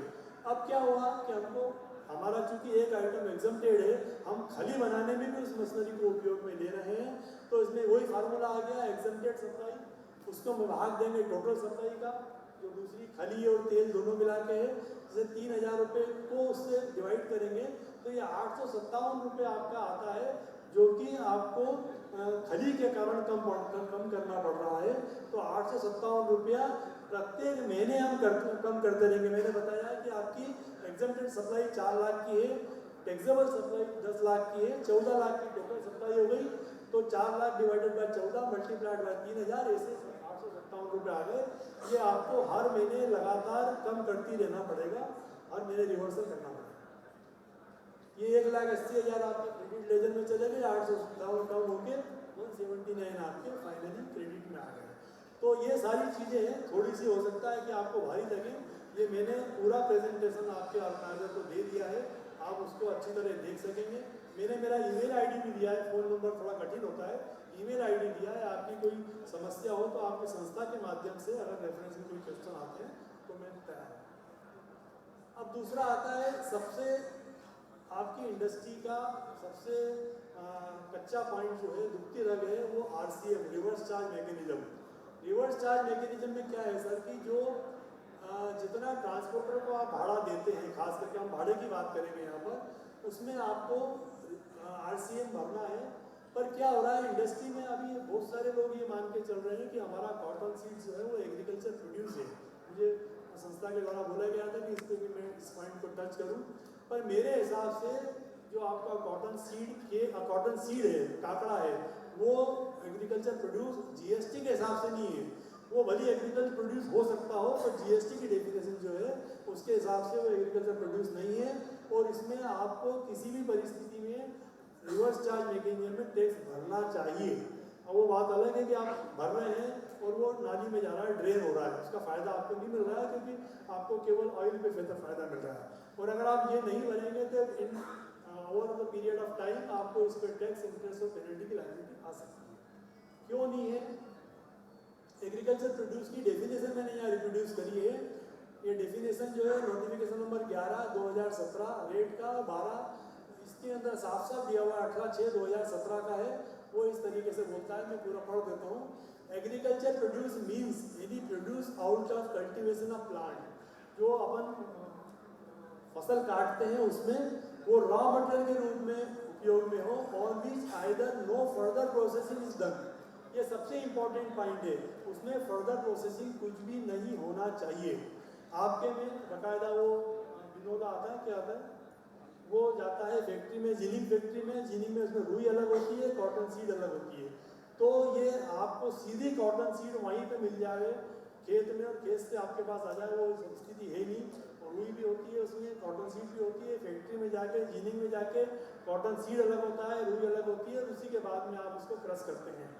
अब क्या हुआ कि हमको हमारा चूंकि एक आइटम एग्जम्प्टेड है, हम खली बनाने में भी उस मशीनरी को उपयोग में ले रहे हैं, तो इसमें वही फार्मूला आ गया एग्जम्प्टेड सप्लाई। उसको हम भाग देंगे टोटल सप्लाई का, जो दूसरी खली और तेल दोनों मिला के है, जैसे 3,000 रुपये को उससे डिवाइड करेंगे तो ये 857 रुपये आपका आता है, जो कि आपको खली के कारण कम करना पड़ रहा है। तो 857 रुपया प्रत्येक महीने हम कम करते रहेंगे। मैंने बताया कि आपकी एग्जम्प्टेड सप्लाई 4 लाख की है, टैक्सेबल सप्लाई 10 लाख की है, 14 लाख की टोटल सप्लाई हो गई। तो 4 lakh divided by 14 multiplied by 3,000, ऐसे 857 रुपये आ गए। ये आपको हर महीने लगातार कम करती रहना पड़ेगा, हर महीने रिवर्सल करना पड़ेगा। ये 1,80,000 आपके क्रेडिट लेजर में चले गए, 857 कम होके 179 आपके फाइनली क्रेडिट में आ गए। तो ये सारी चीज़ें हैं, थोड़ी सी हो सकता है कि आपको भारी लगे। ये मैंने पूरा प्रेजेंटेशन आपके ऑर्गेनाइजर को दे दिया है, आप उसको अच्छी तरह देख सकेंगे। मैंने मेरा ईमेल आईडी भी दिया है, फ़ोन नंबर थोड़ा कठिन होता है, ईमेल आईडी दिया है। आपकी कोई समस्या हो तो आपकी संस्था के माध्यम से अगर रेफरेंस में कोई क्वेश्चन आते हैं तो मैं तैयार हूँ। अब दूसरा आता है सबसे आपकी इंडस्ट्री का सबसे कच्चा पॉइंट जो है, दुखती रग है, वो RCM, reverse charge mechanism. Reverse charge mechanism में क्या है सर कि जो जितना ट्रांसपोर्टर को आप भाड़ा देते हैं, खास करके हम भाड़े की बात करेंगे यहाँ पर, उसमें आपको आरसीएम भरना है। पर क्या हो रहा है इंडस्ट्री में, अभी बहुत सारे लोग ये मान के चल रहे हैं कि हमारा कॉटन सीड्स जो है वो एग्रीकल्चर प्रोड्यूस है। मुझे संस्था के द्वारा बोला गया था कि इस पर भी मैं इस पॉइंट को टच करूँ, पर मेरे हिसाब से जो आपका कॉटन सीड है, काकड़ा है, वो एग्रीकल्चर प्रोड्यूस जीएसटी के हिसाब से नहीं है। वो भले एग्रीकल्चर प्रोड्यूस हो सकता हो, पर जीएसटी की डेफिनेशन जो है उसके हिसाब से वो एग्रीकल्चर प्रोड्यूस नहीं है। और इसमें आपको किसी भी परिस्थिति में रिवर्स चार्ज मैकेनिज्म में टैक्स भरना चाहिए। अब वो बात अलग है कि आप भर रहे हैं और वो नाली में जा रहा है, ड्रेन हो रहा है, उसका फायदा आपको नहीं मिल रहा है, क्योंकि आपको केवल ऑयल पे फायदा मिल रहा है। और अगर आप ये नहीं भरेंगे तो इन over the period of time आपको इस पर टैक्स, इंटरेस्ट और पेनल्टी की लायबिलिटी आ सकती है। क्यों नहीं है? एग्रीकल्चर प्रोड्यूस की डेफिनेशन मैंने यहाँ रिप्रोड्यूस करी है। ये डेफिनेशन जो है नोटिफिकेशन नंबर 11/2017 रेट का 12, इसके अंदर साफ साफ दिया हुआ 18/6/2017 का है। वो इस तरीके से बोलता है में पूरा पढ़ देता हूँ। Agriculture produce means any produce out of cultivation of plant. जो अपन फसल काटते हैं उसमें वो रॉ मटेरियल के रूप में उपयोग में हो, और which either no further processing is done. ये सबसे इंपॉर्टेंट पॉइंट है, उसमें फर्दर प्रोसेसिंग कुछ भी नहीं होना चाहिए। आपके में बाकायदा वो विनोदा आता है, क्या आता है, वो जाता है फैक्ट्री में, जिनिंग फैक्ट्री में, जिनिंग में उसमें रुई अलग होती है, कॉटन सीड अलग होती है। तो ये आपको सीधी कॉटन सीड वहीं पे मिल जाए खेत में, और खेत से आपके पास आ जाए, वो स्थिति है नहीं। और रुई भी होती है उसमें, कॉटन सीड भी होती है। फैक्ट्री में जाके, जिनिंग में जाके कॉटन सीड अलग होता है, रुई अलग होती है, और उसी के बाद में आप उसको क्रश करते हैं,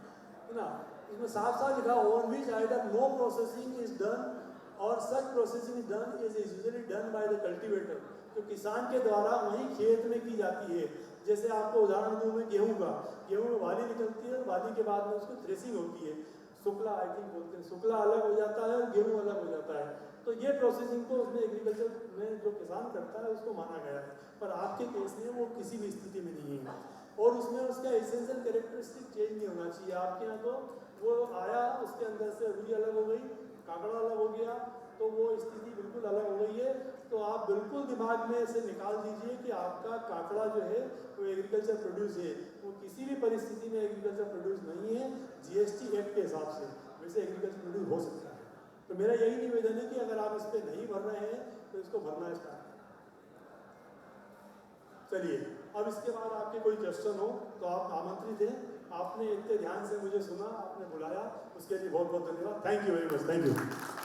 है ना। इसमें साफ साफ लिखा on which either no processing is done और such processing is done is usually done by the cultivator. जो किसान के द्वारा वहीं खेत में की जाती है। जैसे आपको उदाहरण दूं मैं गेहूं का, गेहूं में वाली निकलती है, वाली के बाद में उसको थ्रेसिंग होती है, शुक्ला आई थिंक बोलते हैं, शुक्ला अलग हो जाता है और गेहूं अलग हो जाता है। तो ये प्रोसेसिंग को उसमें एग्रीकल्चर में जो किसान करता है उसको माना गया है, पर आपके केस में वो किसी भी स्थिति में नहीं है। और उसमें उसका एसेंशियल कैरेक्टरिस्टिक चेंज नहीं होना चाहिए। आपके यहाँ तो वो आया, उसके अंदर से रुई अलग हो गई, काकड़ा अलग हो गया, तो वो स्थिति बिल्कुल अलग हो गई है। तो आप बिल्कुल दिमाग में से निकाल दीजिए कि आपका काकड़ा जो है वो एग्रीकल्चर प्रोड्यूस है, वो किसी भी परिस्थिति में एग्रीकल्चर प्रोड्यूस नहीं है जीएसटी एक्ट के हिसाब से। वैसे एग्रीकल्चर प्रोड्यूस हो सकता है। तो मेरा यही निवेदन है कि अगर आप इस पर नहीं भर रहे हैं तो इसको भरना स्टार्ट। चलिए, अब इसके बाद आपके कोई क्वेश्चन हो तो आप आमंत्रित हैं। आपने इतने ध्यान से मुझे सुना, आपने बुलाया, उसके लिए बहुत बहुत धन्यवाद। Thank you very much. Thank you.